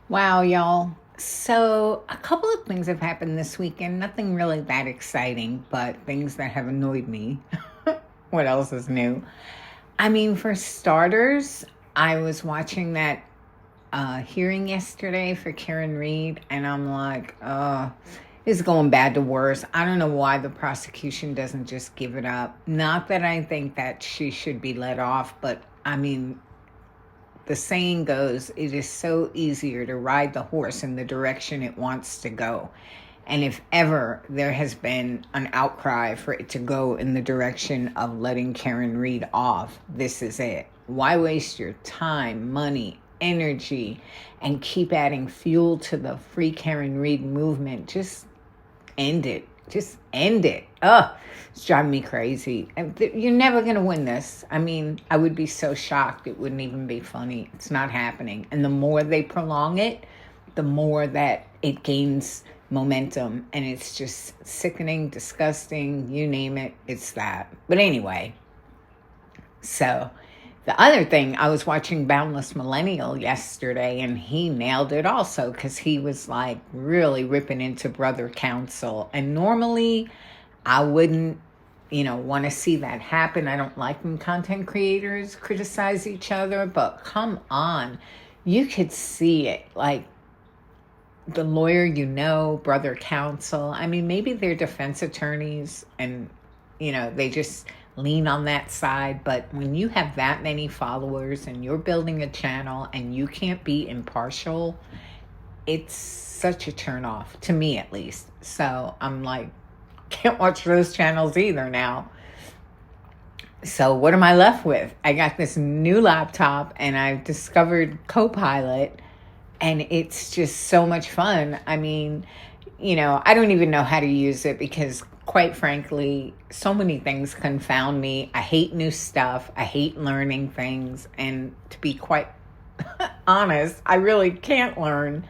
Wow, y'all. So, a couple of things have happened this weekend. Nothing really that exciting, but things that have annoyed me. What else is new? I mean, for starters, I was watching that hearing yesterday for Karen Reed, and I'm like, it's going bad to worse. I don't know why the prosecution doesn't just give it up. Not that I think that she should be let off, but I mean, the saying goes, it is so easier to ride the horse in the direction it wants to go. And if ever there has been an outcry for it to go in the direction of letting Karen Reed off, this is it. Why waste your time, money, energy, and keep adding fuel to the Free Karen Reed movement? Just end it. Just end it. Ugh, it's driving me crazy. You're never going to win this. I mean, I would be so shocked. It wouldn't even be funny. It's not happening. And the more they prolong it, the more that it gains momentum. And it's just sickening, disgusting, you name it. It's that. But anyway, so the other thing, I was watching Boundless Millennial yesterday, and he nailed it also because he was like really ripping into Brother Council. And normally I wouldn't, want to see that happen. I don't like when content creators criticize each other, but come on. You could see it. Like the lawyer, Brother Counsel. I mean, maybe they're defense attorneys and, they just lean on that side. But when you have that many followers and you're building a channel and you can't be impartial, it's such a turnoff to me, at least. So I'm like, can't watch those channels either now. So what am I left with? I got this new laptop and I've discovered Copilot, and it's just so much fun. I mean, I don't even know how to use it because, quite frankly, so many things confound me. I hate new stuff. I hate learning things. And to be quite honest, I really can't learn.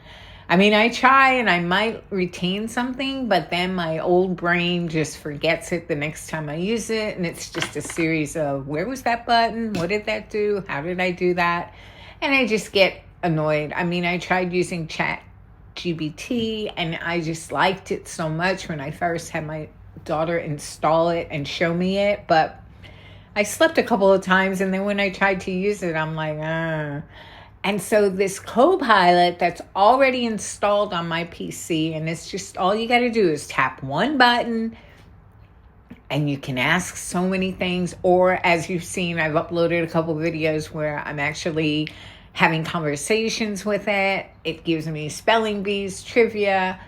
I mean, I try and I might retain something, but then my old brain just forgets it the next time I use it. And it's just a series of, where was that button? What did that do? How did I do that? And I just get annoyed. I mean, I tried using Chat GBT and I just liked it so much when I first had my daughter install it and show me it. But I slept a couple of times, and then when I tried to use it, I'm like, And so this Copilot that's already installed on my PC, and it's just all you got to do is tap one button and you can ask so many things. Or as you've seen, I've uploaded a couple videos where I'm actually having conversations with it. It gives me spelling bees, trivia.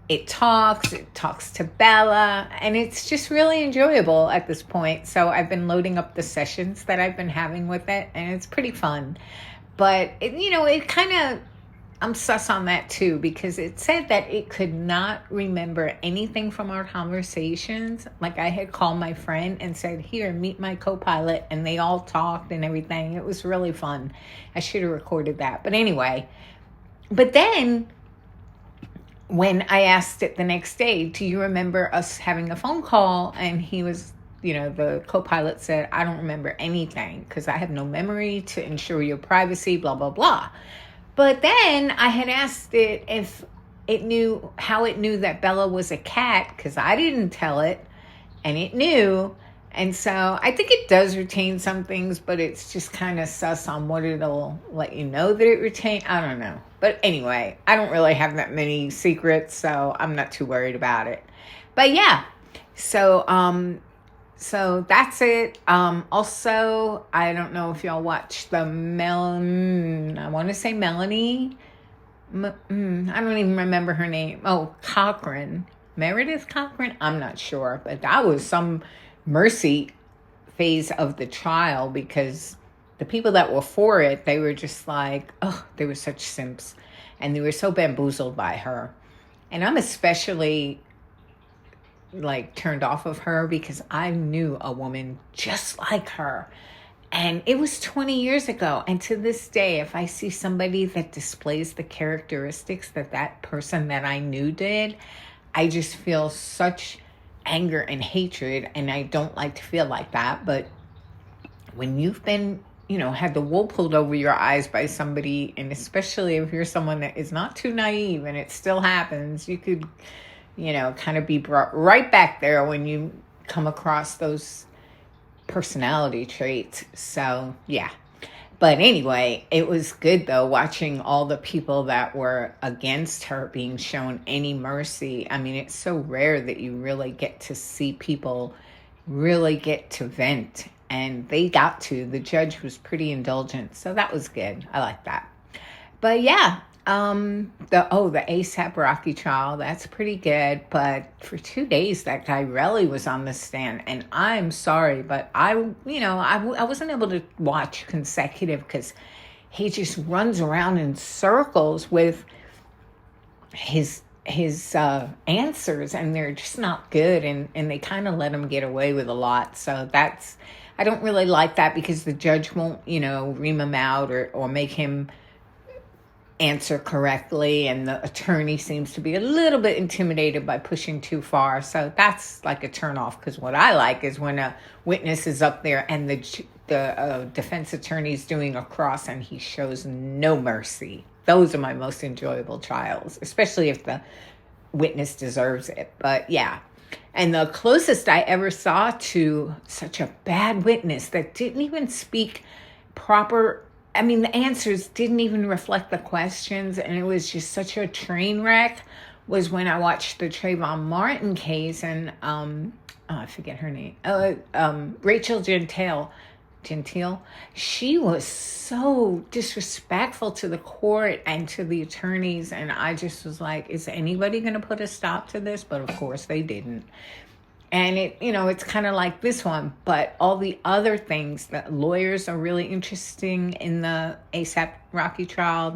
It talks to Bella, and it's just really enjoyable at this point. So I've been loading up the sessions that I've been having with it, and it's pretty fun. But, it kind of, I'm sus on that too, because it said that it could not remember anything from our conversations. Like I had called my friend and said, here, meet my Copilot, and they all talked and everything. It was really fun. I should have recorded that. But anyway, but then when I asked it the next day, do you remember us having a phone call? And he was, the Copilot said, I don't remember anything because I have no memory to ensure your privacy, blah, blah, blah. But then I had asked it if it knew how it knew that Bella was a cat, because I didn't tell it, and it knew. And so I think it does retain some things, but it's just kind of sus on what it'll let you know that it retained. I don't know. But anyway, I don't really have that many secrets, so I'm not too worried about it. But yeah, so that's it. Also, I don't know if y'all watch I want to say Melanie. I don't even remember her name. Oh, Cochran. Meredith Cochran? I'm not sure. But that was some mercy phase of the trial, because the people that were for it, they were just like, they were such simps. And they were so bamboozled by her. And I'm especially turned off of her because I knew a woman just like her. And it was 20 years ago. And to this day, if I see somebody that displays the characteristics that person that I knew did, I just feel such anger and hatred. And I don't like to feel like that. But when you've been had the wool pulled over your eyes by somebody, and especially if you're someone that is not too naive and it still happens, you could, kind of be brought right back there when you come across those personality traits. So, yeah. But anyway, it was good, though, watching all the people that were against her being shown any mercy. I mean, it's so rare that you really get to see people really get to vent. And they got to. The judge was pretty indulgent. So that was good. I like that. But yeah, the ASAP Rocky trial, that's pretty good. But for 2 days, that guy really was on the stand. And I'm sorry, but I wasn't able to watch consecutive because he just runs around in circles with his answers, and they're just not good. And they kind of let him get away with a lot. So I don't really like that because the judge won't, ream him out or make him answer correctly, and the attorney seems to be a little bit intimidated by pushing too far. So that's like a turnoff, because what I like is when a witness is up there and the defense attorney is doing a cross and he shows no mercy. Those are my most enjoyable trials, especially if the witness deserves it. But yeah. And the closest I ever saw to such a bad witness that didn't even speak proper, the answers didn't even reflect the questions, and it was just such a train wreck, was when I watched the Trayvon Martin case, and I forget her name, Rachel Gentile, she was so disrespectful to the court and to the attorneys, and I just was like, is anybody going to put a stop to this? But of course they didn't. And it's kind of like this one, but all the other things, that lawyers are really interesting in the ASAP Rocky trial.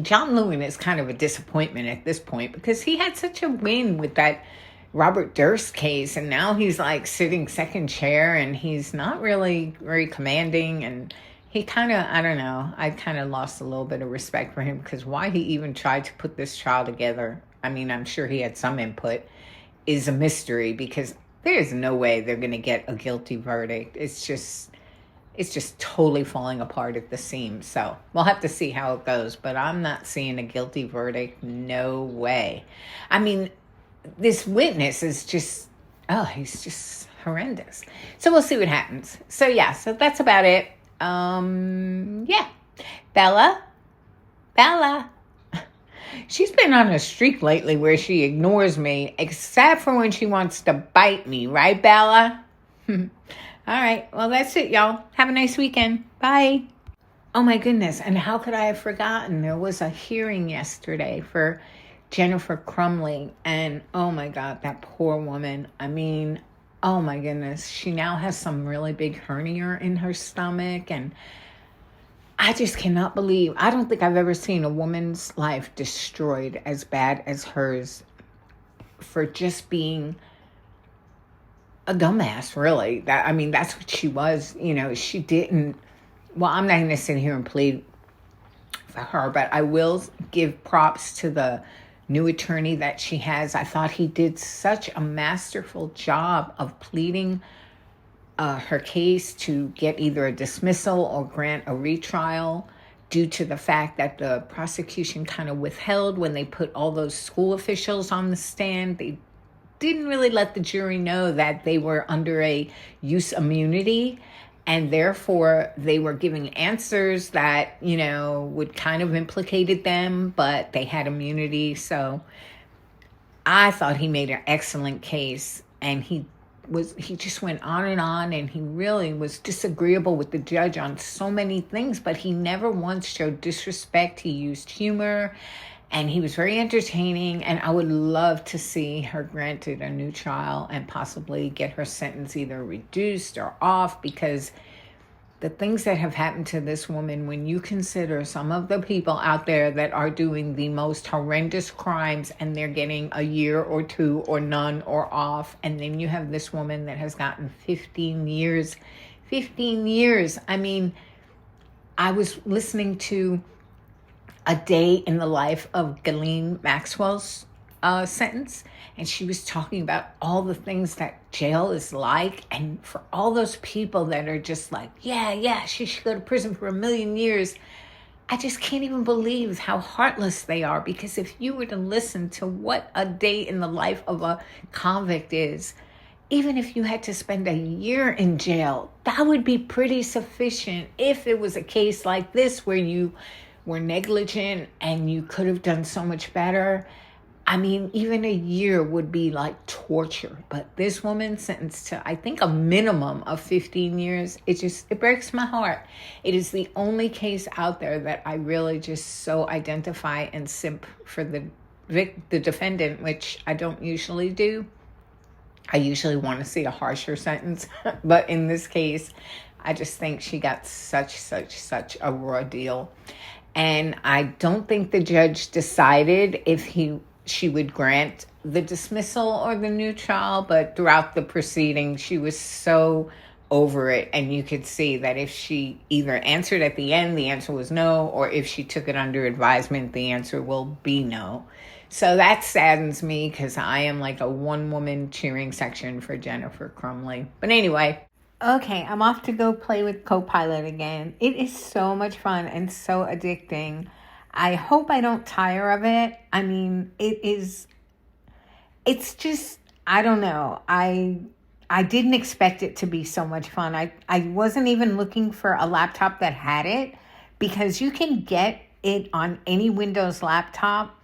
John Lewin is kind of a disappointment at this point because he had such a win with that Robert Durst case, and now he's like sitting second chair, and he's not really very commanding, and he kind of, I don't know, I kind of lost a little bit of respect for him, because why he even tried to put this trial together, I'm sure he had some input, is a mystery, because there's no way they're going to get a guilty verdict. It's just totally falling apart at the seams. So we'll have to see how it goes, but I'm not seeing a guilty verdict. No way. This witness is just, he's just horrendous. So we'll see what happens. So yeah, so that's about it. Yeah. Bella. She's been on a streak lately where she ignores me, except for when she wants to bite me. Right, Bella? All right. Well, that's it, y'all. Have a nice weekend. Bye. Oh, my goodness. And how could I have forgotten? There was a hearing yesterday for Jennifer Crumley. And, oh, my God, that poor woman. Oh, my goodness. She now has some really big hernia in her stomach, and I just cannot believe, I don't think I've ever seen a woman's life destroyed as bad as hers for just being a dumbass, really. That's what she was. She didn't, well, I'm not going to sit here and plead for her, but I will give props to the new attorney that she has. I thought he did such a masterful job of pleading her case to get either a dismissal or grant a retrial, due to the fact that the prosecution kind of withheld when they put all those school officials on the stand. They didn't really let the jury know that they were under a use immunity, and therefore they were giving answers that, would kind of implicated them, but they had immunity. So I thought he made an excellent case, and he just went on, and he really was disagreeable with the judge on so many things, but he never once showed disrespect. He used humor, and he was very entertaining, and I would love to see her granted a new trial and possibly get her sentence either reduced or off, because the things that have happened to this woman, when you consider some of the people out there that are doing the most horrendous crimes and they're getting a year or two or none or off, and then you have this woman that has gotten 15 years. 15 years. I was listening to A Day in the Life of Ghislaine Maxwell's sentence, and she was talking about all the things that jail is like, and for all those people that are just like, yeah, she should go to prison for 1,000,000 years. I just can't even believe how heartless they are, because if you were to listen to what a day in the life of a convict is, even if you had to spend a year in jail, that would be pretty sufficient if it was a case like this where you were negligent and you could have done so much better. I mean, even a year would be like torture. But this woman sentenced to, I think, a minimum of 15 years. It breaks my heart. It is the only case out there that I really just so identify and simp for the defendant, which I don't usually do. I usually want to see a harsher sentence. But in this case, I just think she got such a raw deal. And I don't think the judge decided if she would grant the dismissal or the new trial, but throughout the proceeding, she was so over it. And you could see that if she either answered at the end, the answer was no, or if she took it under advisement, the answer will be no. So that saddens me, because I am like a one-woman cheering section for Jennifer Crumley. But anyway, okay, I'm off to go play with Copilot again. It is so much fun and so addicting. I hope I don't tire of it. I mean, it's just, I don't know. I didn't expect it to be so much fun. I wasn't even looking for a laptop that had it, because you can get it on any Windows laptop,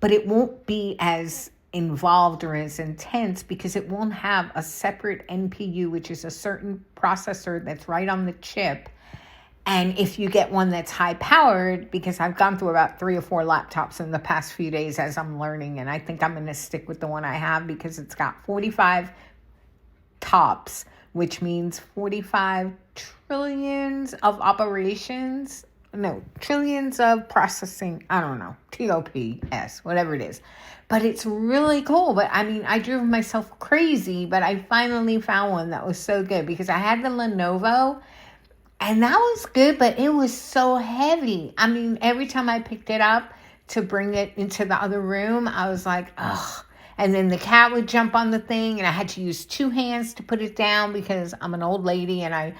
but it won't be as involved or as intense, because it won't have a separate NPU, which is a certain processor that's right on the chip. And if you get one that's high powered, because I've gone through about 3 or 4 laptops in the past few days as I'm learning, and I think I'm going to stick with the one I have, because it's got 45 TOPS, which means 45 trillions of operations. No, trillions of processing. I don't know. TOPS, whatever it is. But it's really cool. But I mean, I drove myself crazy, but I finally found one that was so good, because I had the Lenovo, and that was good, but it was so heavy. I mean, every time I picked it up to bring it into the other room, I was like, ugh. And then the cat would jump on the thing, and I had to use 2 hands to put it down, because I'm an old lady and I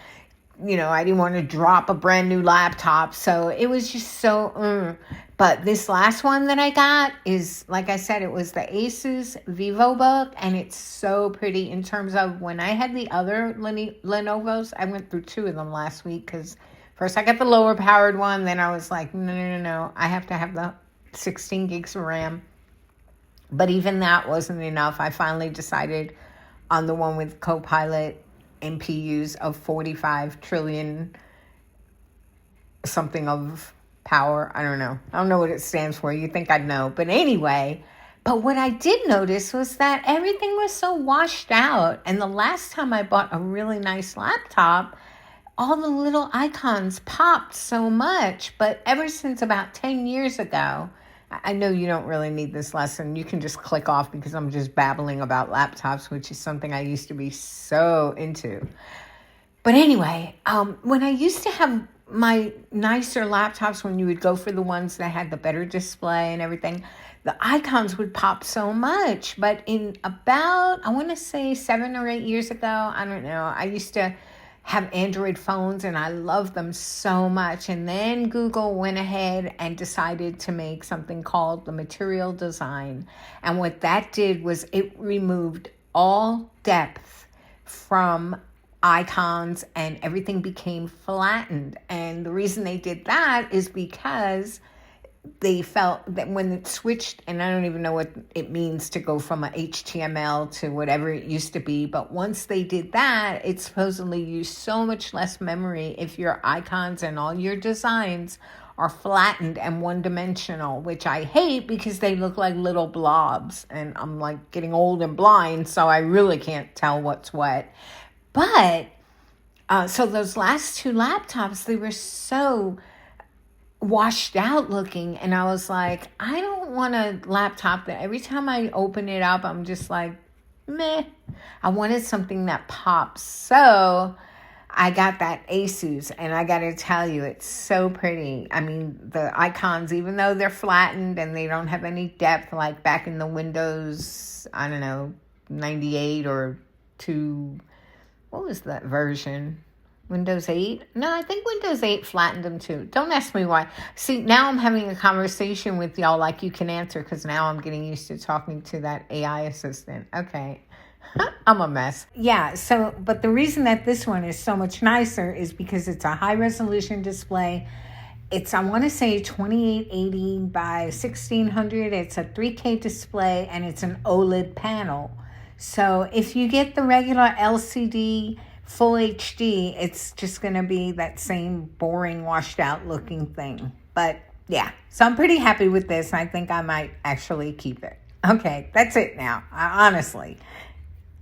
didn't want to drop a brand new laptop. So it was just so, But this last one that I got is, like I said, it was the Asus VivoBook, and it's so pretty in terms of when I had the other Lenovo's. I went through 2 of them last week, because first I got the lower powered one. Then I was like, no. I have to have the 16 gigs of RAM. But even that wasn't enough. I finally decided on the one with Copilot NPUs of 45 trillion something of power. I don't know what it stands for. You think I'd know. But anyway, but what I did notice was that everything was so washed out. And the last time I bought a really nice laptop, all the little icons popped so much. But ever since about 10 years ago, I know you don't really need this lesson. You can just click off, because I'm just babbling about laptops, which is something I used to be so into. But anyway, when I used to have my nicer laptops, when you would go for the ones that had the better display and everything, the icons would pop so much. But in about, I want to say 7 or 8 years ago, I don't know, I used to have Android phones, and I love them so much. And then Google went ahead and decided to make something called the material design. And what that did was it removed all depth from icons, and everything became flattened. And the reason they did that is because they felt that when it switched, and I don't even know what it means to go from a HTML to whatever it used to be, but once they did that, it supposedly used so much less memory if your icons and all your designs are flattened and one-dimensional, which I hate, because they look like little blobs, and I'm like getting old and blind, so I really can't tell what's what. But so those last 2 laptops, they were so washed out looking, and I was like, I don't want a laptop that every time I open it up, I'm just like, meh. I wanted something that pops. So I got that Asus, and I got to tell you, it's so pretty. I mean, the icons, even though they're flattened and they don't have any depth, like back in the Windows, I don't know, 98 or 2, what was that version? Windows 8? No, I think Windows 8 flattened them too. Don't ask me why. See, now I'm having a conversation with y'all like you can answer, because now I'm getting used to talking to that AI assistant. Okay. I'm a mess. Yeah, so, but the reason that this one is so much nicer is because it's a high resolution display. It's, I want to say 2880 by 1600. It's a 3K display, and it's an OLED panel. So if you get the regular LCD full HD, it's just going to be that same boring, washed out looking thing. But yeah, so I'm pretty happy with this. I think I might actually keep it. Okay, that's it now. Honestly.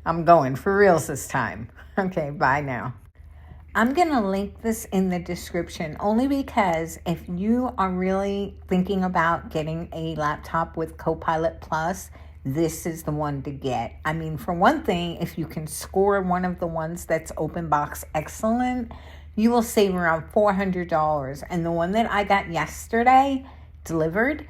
I'm going for reals this time. Okay, bye now. I'm going to link this in the description only because if you are really thinking about getting a laptop with Copilot Plus, this is the one to get. I mean, for one thing, if you can score one of the ones that's open box excellent, you will save around $400. And the one that I got yesterday delivered,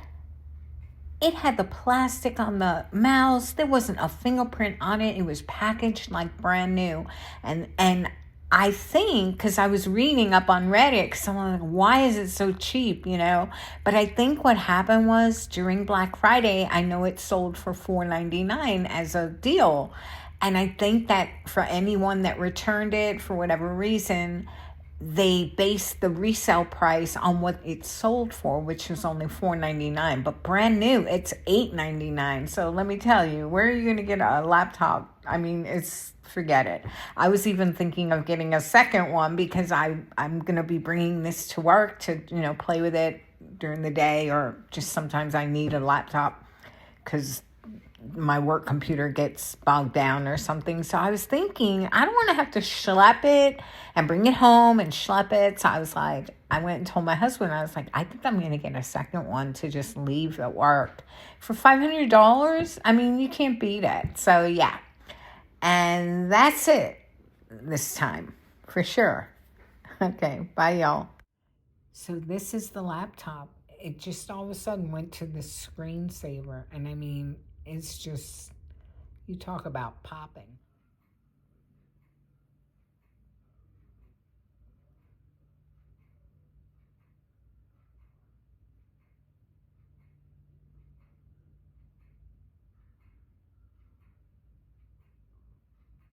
it had the plastic on the mouse. There wasn't a fingerprint on it. It was packaged like brand new. And I think, because I was reading up on Reddit, because I'm like, why is it so cheap, you know? But I think what happened was during Black Friday, I know it sold for $4.99 as a deal. And I think that for anyone that returned it for whatever reason, they based the resale price on what it sold for, which was only $4.99, but brand new, it's $8.99. So let me tell you, where are you going to get a laptop? I mean, forget it. I was even thinking of getting a second one because I'm going to be bringing this to work to, play with it during the day, or just sometimes I need a laptop because my work computer gets bogged down or something. So I was thinking, I don't want to have to schlep it and bring it home and schlep it. So I was like, I went and told my husband, I was like, I think I'm going to get a second one to just leave at work. For $500, I mean, you can't beat it. So yeah. And that's it this time, for sure. Okay, bye y'all. So this is the laptop. It just all of a sudden went to the screensaver. And I mean, it's just, you talk about popping.